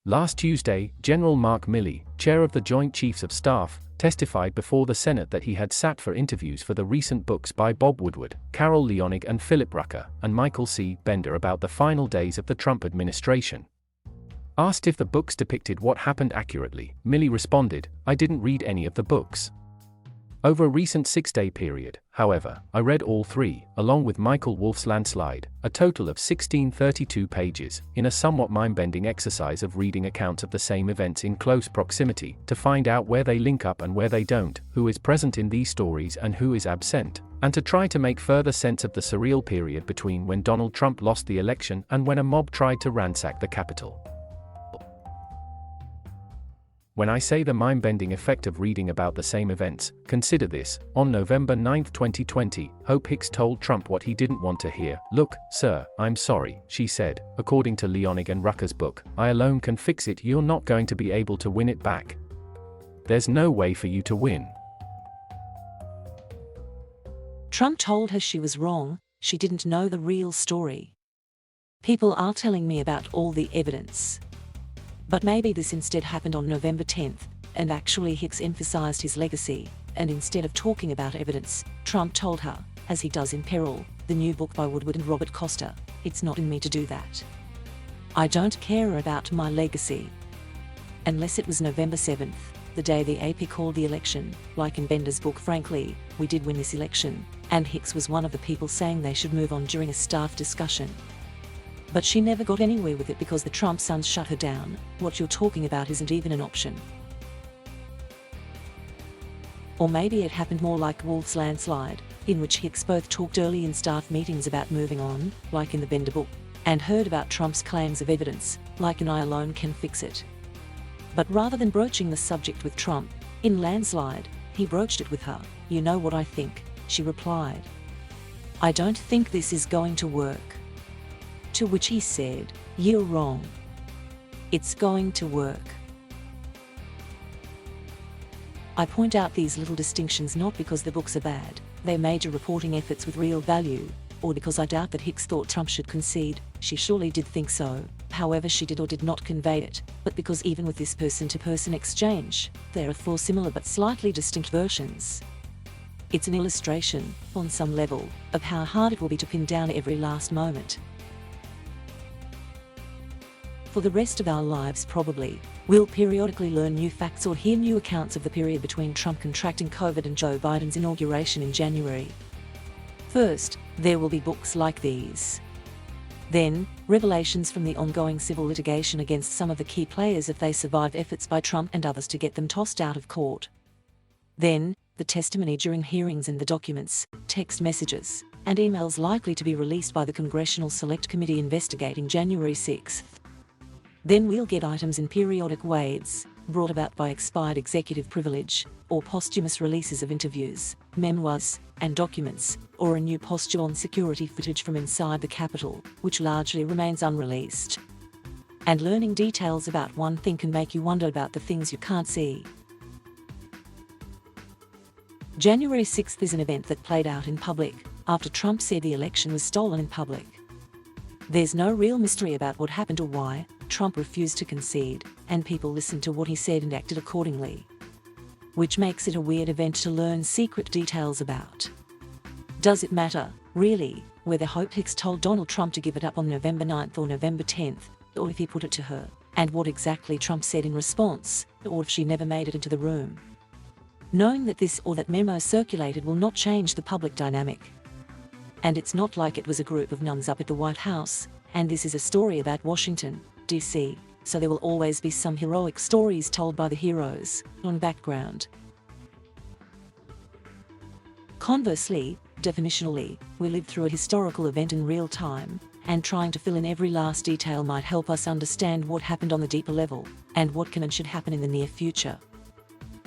Last Tuesday, General Mark Milley, chair of the Joint Chiefs of Staff, testified before the Senate that he had sat for interviews for the recent books by Bob Woodward, Carol Leonnig and Philip Rucker, and Michael C. Bender about the final days of the Trump administration. Asked if the books depicted what happened accurately, Milley responded, "I didn't read any of the books. Over a recent 6-day period, however, I read all 3, along with Michael Wolff's Landslide, a total of 1632 pages, in a somewhat mind-bending exercise of reading accounts of the same events in close proximity, to find out where they link up and where they don't, who is present in these stories and who is absent, and to try to make further sense of the surreal period between when Donald Trump lost the election and when a mob tried to ransack the Capitol. When I say the mind-bending effect of reading about the same events, consider this. On November 9, 2020, Hope Hicks told Trump what he didn't want to hear. "Look, sir, I'm sorry," she said. "According to Leonnig and Rucker's book, I alone can fix it. You're not going to be able to win it back. There's no way for you to win." Trump told her she was wrong, she didn't know the real story. "People are telling me about all the evidence. But maybe this instead happened on November 10th, and actually Hicks emphasized his legacy, and instead of talking about evidence, Trump told her, as he does in Peril, the new book by Woodward and Robert Costa, "It's not in me to do that. I don't care about my legacy." Unless it was November 7th, the day the AP called the election, like in Bender's book Frankly, We Did Win This Election, and Hicks was one of the people saying they should move on during a staff discussion. But she never got anywhere with it because the Trump sons shut her down. "What you're talking about isn't even an option." Or maybe it happened more like Wolff's Landslide, in which Hicks both talked early in staff meetings about moving on, like in the Bender book, and heard about Trump's claims of evidence, like in I Alone Can Fix It. But rather than broaching the subject with Trump, in Landslide, he broached it with her. "You know what I think," she replied. "I don't think this is going to work." To which he said, "You're wrong. It's going to work." I point out these little distinctions not because the books are bad, they're major reporting efforts with real value, or because I doubt that Hicks thought Trump should concede. She surely did think so, however she did or did not convey it, but because even with this person-to-person exchange, there are 4 similar but slightly distinct versions. It's an illustration, on some level, of how hard it will be to pin down every last moment. For the rest of our lives probably, we'll periodically learn new facts or hear new accounts of the period between Trump contracting COVID and Joe Biden's inauguration in January. First, there will be books like these. Then, revelations from the ongoing civil litigation against some of the key players if they survive efforts by Trump and others to get them tossed out of court. Then, the testimony during hearings and the documents, text messages, and emails likely to be released by the Congressional Select Committee investigating January 6th. Then we'll get items in periodic waves, brought about by expired executive privilege, or posthumous releases of interviews, memoirs, and documents, or a new posture on security footage from inside the Capitol, which largely remains unreleased. And learning details about one thing can make you wonder about the things you can't see. January 6th is an event that played out in public, after Trump said the election was stolen in public. There's no real mystery about what happened or why. Trump refused to concede, and people listened to what he said and acted accordingly. Which makes it a weird event to learn secret details about. Does it matter, really, whether Hope Hicks told Donald Trump to give it up on November 9th or November 10th, or if he put it to her, and what exactly Trump said in response, or if she never made it into the room? Knowing that this or that memo circulated will not change the public dynamic. And it's not like it was a group of nuns up at the White House, and this is a story about Washington, D.C., so there will always be some heroic stories told by the heroes, on background. Conversely, definitionally, we live through a historical event in real time, and trying to fill in every last detail might help us understand what happened on the deeper level, and what can and should happen in the near future.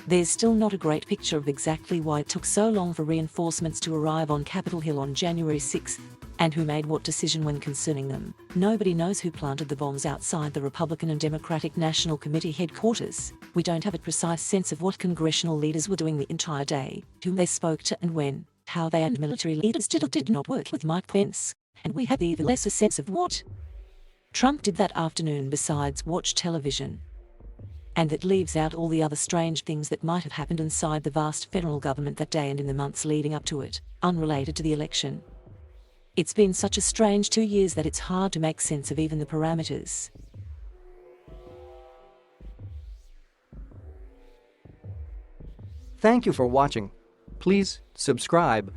There's still not a great picture of exactly why it took so long for reinforcements to arrive on Capitol Hill on January 6th, and who made what decision when concerning them. Nobody knows who planted the bombs outside the Republican and Democratic National Committee headquarters. We don't have a precise sense of what congressional leaders were doing the entire day, whom they spoke to and when, how they and military leaders did or did not work with Mike Pence, and we have even less a sense of what Trump did that afternoon besides watch television. And that leaves out all the other strange things that might have happened inside the vast federal government that day and in the months leading up to it, unrelated to the election. It's been such a strange 2 years that it's hard to make sense of even the parameters. Thank you for watching. Please subscribe.